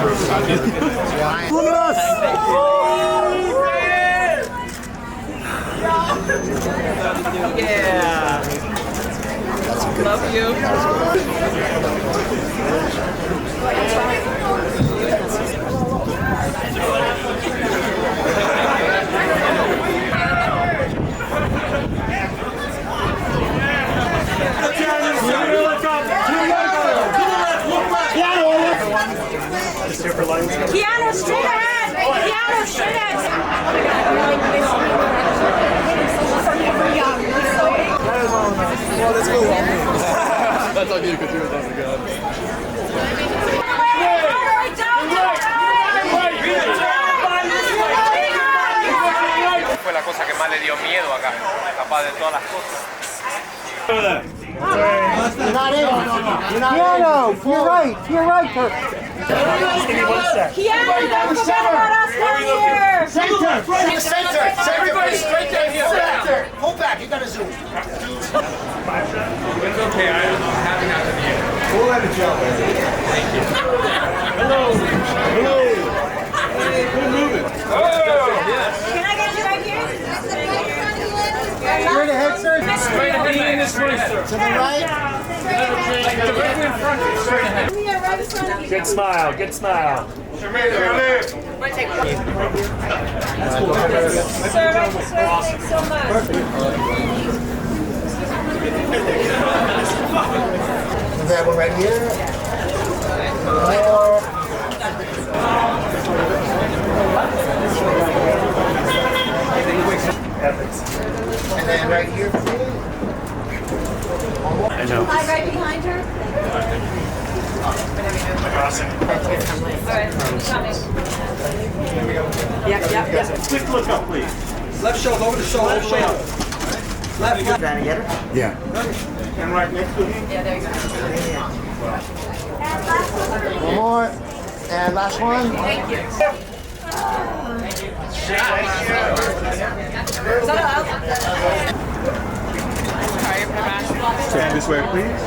Look at us! Yeah. Love you. Keanu, straight ahead! Keanu, straight ahead! Let's go. That's on you because you were on the gun. Fue la cosa que más le dio miedo acá, capaz de todas las cosas. Keanu, to your right, Kirk. Keanu, don't forget about us down here! Center! Everybody straight down here. Center! Pull back, you gotta zoom. It's okay, I'm happy not to be here. We'll let it jump. Thank you. Hello. Hey, good moving. Oh, yes. Can I get you right here? Straight ahead, sir. Straight ahead, man. Straight ahead. To the right. Like directly in front of you, straight ahead. Good smile, good smile. Sir, right this way, thanks so much. That one right here. And then right here for me. I know. Hi, right behind her. Crossing. All right, coming. Yep. Quick look up, please. Left shoulder, over the shoulder, shoulder. Left. Trying to get her? Yeah. And right next to him. Yeah, there you go. One more. And last one. Thank you. Stand this way, please.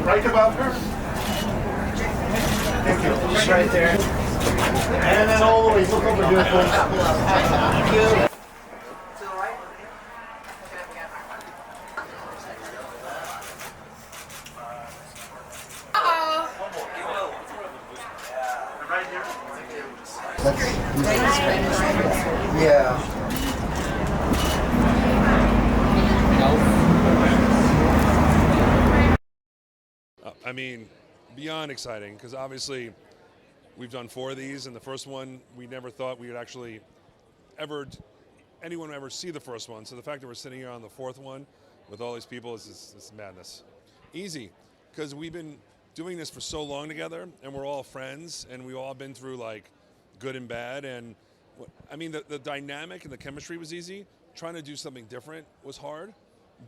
Right above her. Thank you. Just right there. And then all the way. Look over here, please. Thank you. Right here. Yeah. I mean, beyond exciting, because obviously we've done 4 of these, and the first one we never thought we would actually anyone would ever see the first one. So the fact that we're sitting here on the 4th one with all these people is madness. Easy, because we've been doing this for so long together, and we're all friends, and we've all been through like good and bad. And I mean, the dynamic and the chemistry was easy. Trying to do something different was hard,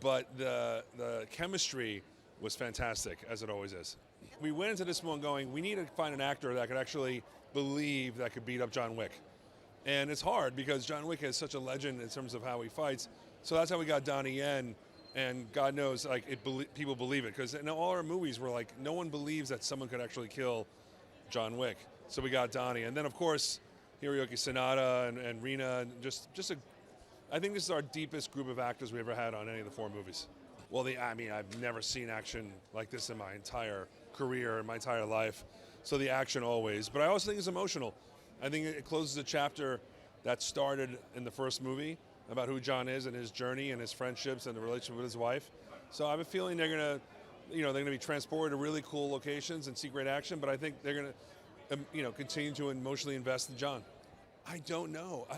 but the chemistry was fantastic, as it always is. We went into this one going, we need to find an actor that could actually believe that could beat up John Wick. And it's hard because John Wick is such a legend in terms of how he fights. So that's how we got Donnie Yen, and God knows, like, people believe it. Because in all our movies, we're like, no one believes that someone could actually kill John Wick. So we got Donnie. And then, of course, Hiroyuki Sanada and Rina, and I think this is our deepest group of actors we ever had on any of the 4 movies. Well, I mean, I've never seen action like this in my entire career, in my entire life. So the action always. But I also think it's emotional. I think it closes a chapter that started in the first movie about who John is and his journey and his friendships and the relationship with his wife. So I have a feeling they're gonna be transported to really cool locations and see great action. But I think they're gonna, continue to emotionally invest in John. I don't know.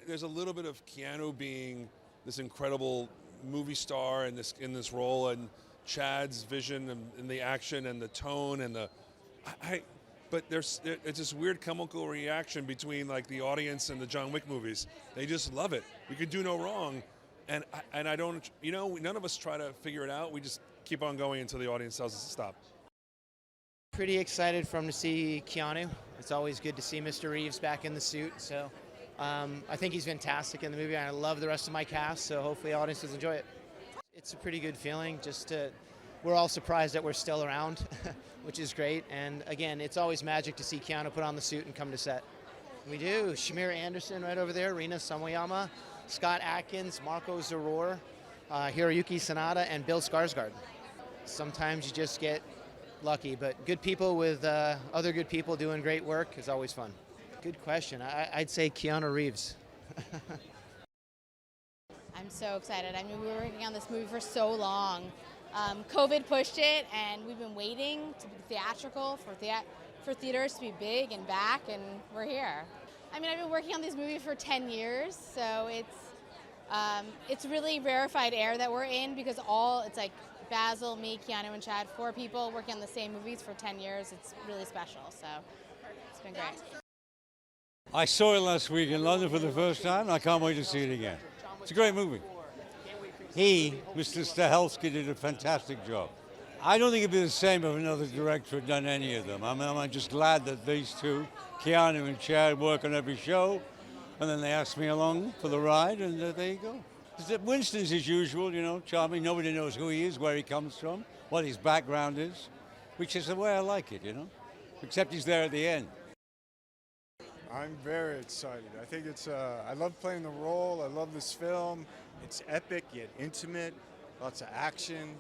There's a little bit of Keanu being this incredible movie star in this role, and Chad's vision and the action and the tone and but it's this weird chemical reaction between like the audience and the John Wick movies. They just love it. We could do no wrong, and I don't. None of us try to figure it out. We just keep on going until the audience tells us to stop. Pretty excited for him to see Keanu. It's always good to see Mr. Reeves back in the suit. So I think he's fantastic in the movie. I love the rest of my cast, so hopefully audiences enjoy it. It's a pretty good feeling just to we're all surprised that we're still around, which is great. And again, it's always magic to see Keanu put on the suit and come to set. We do. Shamir Anderson right over there, Rina Samoyama, Scott Atkins, Marco Zaror, Hiroyuki Sanada, and Bill Skarsgård. Sometimes you just get lucky, but good people with other good people doing great work is always fun. Good question. I'd say Keanu Reeves. I'm so excited. I mean, we were working on this movie for so long. COVID pushed it, and we've been waiting to be theatrical, for theaters to be big and back, and we're here. I mean, I've been working on this movie for 10 years, so it's really rarefied air that we're in, because it's like Basil, me, Keanu, and Chad, 4 people working on the same movies for 10 years. It's really special, so it's been great. I saw it last week in London for the first time, and I can't wait to see it again. It's a great movie. Mr. Stahelski, did a fantastic job. I don't think it'd be the same if another director had done any of them. I'm just glad that these two, Keanu and Chad, work on every show, and then they asked me along for the ride, and there you go. Winston's as usual, you know, charming. Nobody knows who he is, where he comes from, what his background is, which is the way I like it, you know, except he's there at the end. I'm very excited. I think I love playing the role. I love this film. It's epic yet intimate, lots of action,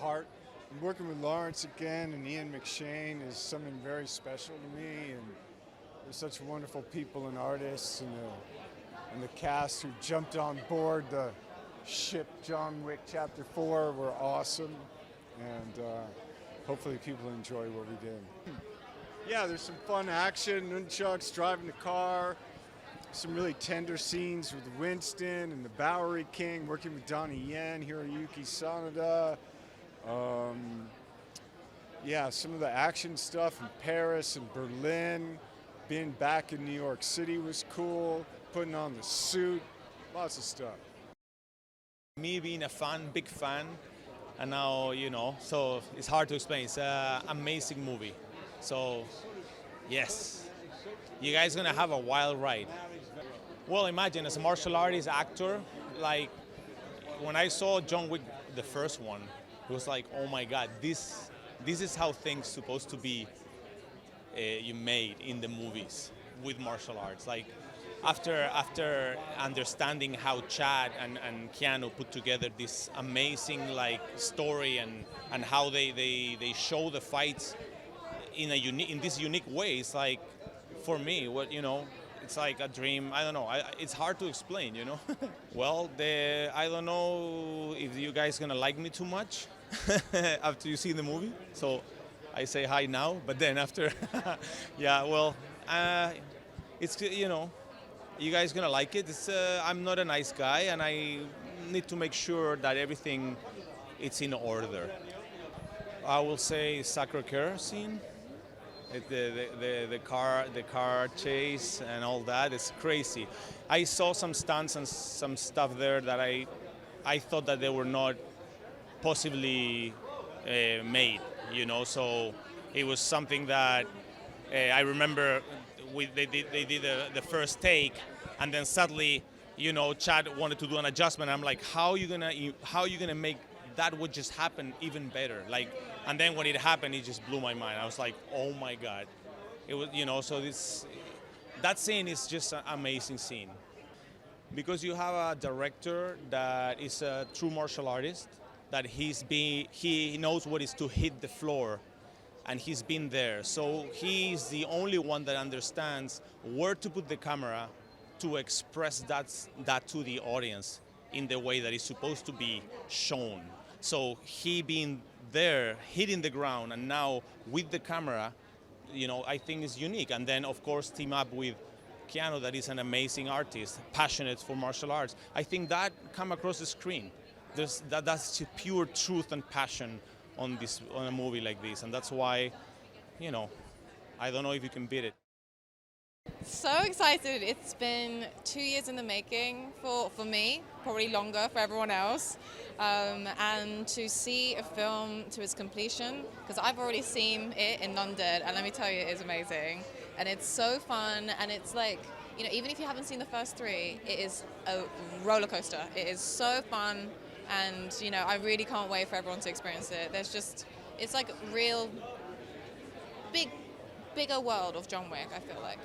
heart. And working with Lawrence again and Ian McShane is something very special to me, and there's such wonderful people and artists, and the cast who jumped on board the ship John Wick Chapter 4 were awesome, and hopefully people enjoy what we did. Yeah, there's some fun action, nunchucks, driving the car, some really tender scenes with Winston and the Bowery King, working with Donnie Yen, Hiroyuki Sanada. Yeah, some of the action stuff in Paris and Berlin. Being back in New York City was cool. Putting on the suit, lots of stuff. Me being a big fan, and now, you know, so it's hard to explain. It's an amazing movie. So, yes, you guys gonna have a wild ride. Well, imagine as a martial artist actor, like when I saw John Wick, the first one, it was like, oh my God, this is how things supposed to be you made in the movies with martial arts. Like after understanding how Chad and Keanu put together this amazing like story and how they show the fights in this unique way, it's like, for me, it's like a dream. I don't know. It's hard to explain, you know. Well, I don't know if you guys gonna like me too much after you see the movie. So I say hi now, but then after, yeah. Well, it's, you know, you guys gonna like it. I'm not a nice guy, and I need to make sure that everything it's in order. I will say Sacré-Cœur scene. The car chase and all that is crazy. I saw some stunts and some stuff there that I thought that they were not possibly made, you know. So it was something that I remember they did the first take, and then suddenly, you know, Chad wanted to do an adjustment. I'm like, how are you gonna make that would just happen even better? Like, and then when it happened, it just blew my mind. I was like, oh my God. It was, you know, so that scene is just an amazing scene. Because you have a director that is a true martial artist, that he knows what is to hit the floor, and he's been there. So he's the only one that understands where to put the camera to express that to the audience in the way that it's supposed to be shown. So he being there, hitting the ground, and now with the camera, you know, I think is unique. And then, of course, team up with Keanu, that is an amazing artist, passionate for martial arts. I think that come across the screen. That's pure truth and passion on a movie like this, and that's why, you know, I don't know if you can beat it. So excited. It's been 2 years in the making for me, probably longer for everyone else. And to see a film to its completion, because I've already seen it in London, and let me tell you, it is amazing. And it's so fun, and it's like, you know, even if you haven't seen the first 3, it is a roller coaster. It is so fun. and you know, I really can't wait for everyone to experience it. It's like real bigger world of John Wick, I feel like.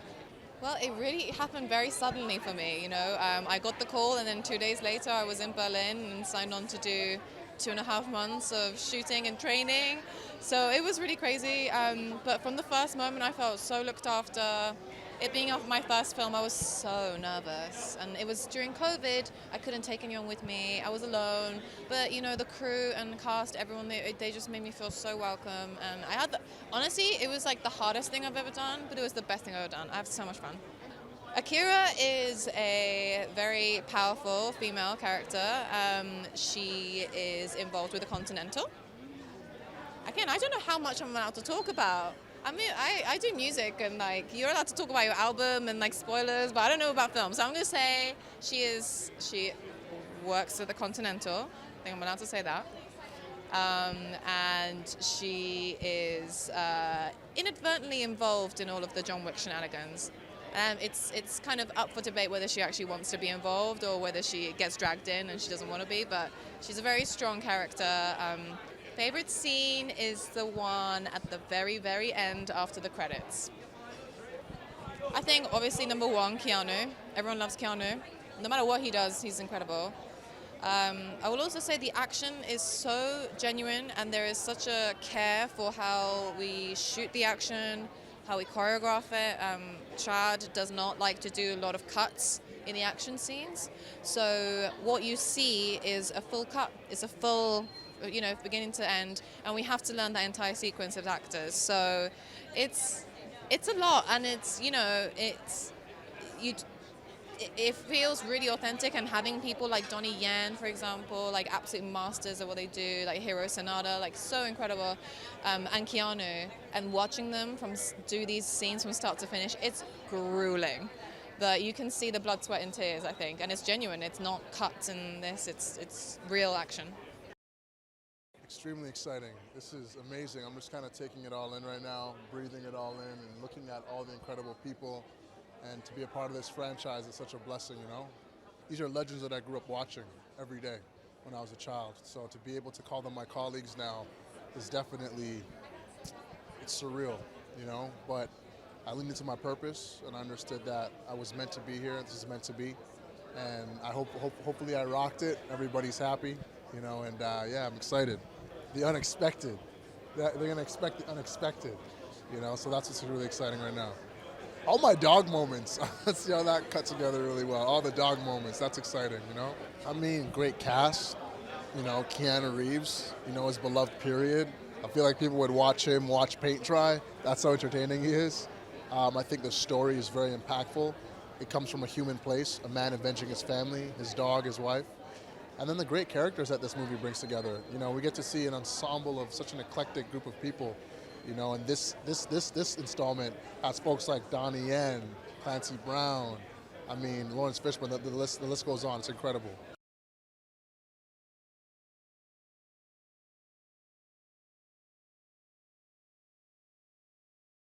Well, it really happened very suddenly for me, you know. I got the call, and then 2 days later I was in Berlin and signed on to do 2.5 months of shooting and training. So it was really crazy, but from the first moment I felt so looked after. It being my first film, I was so nervous, and it was during COVID. I couldn't take anyone with me. I was alone, but you know, the crew and cast, everyone, they just made me feel so welcome. And honestly, it was like the hardest thing I've ever done, but it was the best thing I've ever done. I have so much fun. Akira is a very powerful female character. She is involved with the Continental. Again, I don't know how much I'm allowed to talk about. I mean, I do music, and like, you're allowed to talk about your album and like spoilers, but I don't know about film. So I'm gonna say she works at the Continental. I think I'm allowed to say that. And she is inadvertently involved in all of the John Wick shenanigans. It's kind of up for debate whether she actually wants to be involved or whether she gets dragged in and she doesn't want to be, but she's a very strong character. Favorite scene is the one at the very, very end after the credits. I think obviously number one, Keanu. Everyone loves Keanu. No matter what he does, he's incredible. I will also say the action is so genuine, and there is such a care for how we shoot the action, how we choreograph it. Chad does not like to do a lot of cuts in the action scenes. So what you see is a full cut. It's a full, you know, beginning to end, and we have to learn that entire sequence as actors. So it's a lot, and it's, you know, it feels really authentic, and having people like Donnie Yen, for example, like absolute masters of what they do, like Hiro Sanada, like so incredible, and Keanu, and watching them do these scenes from start to finish, it's grueling. But you can see the blood, sweat, and tears, I think, and it's genuine. It's not cuts in this. It's real action. Extremely exciting. This is amazing. I'm just kind of taking it all in right now, breathing it all in, and looking at all the incredible people. And to be a part of this franchise is such a blessing, you know? These are legends that I grew up watching every day when I was a child. So to be able to call them my colleagues now is definitely, it's surreal, you know? But I leaned into my purpose, and I understood that I was meant to be here. This is meant to be. And I hopefully I rocked it. Everybody's happy, you know? And yeah, I'm excited. The unexpected. They're gonna expect the unexpected, you know? So that's what's really exciting right now. All my dog moments, let's see how that cut together really well. All the dog moments, that's exciting, you know? I mean, great cast, you know, Keanu Reeves, you know, his beloved period. I feel like people would watch him watch paint dry. That's how entertaining he is. I think the story is very impactful. It comes from a human place, a man avenging his family, his dog, his wife. And then the great characters that this movie brings together. You know, we get to see an ensemble of such an eclectic group of people. You know, and this installment has folks like Donnie Yen, Clancy Brown, I mean, Lawrence Fishburne, the list goes on. It's incredible.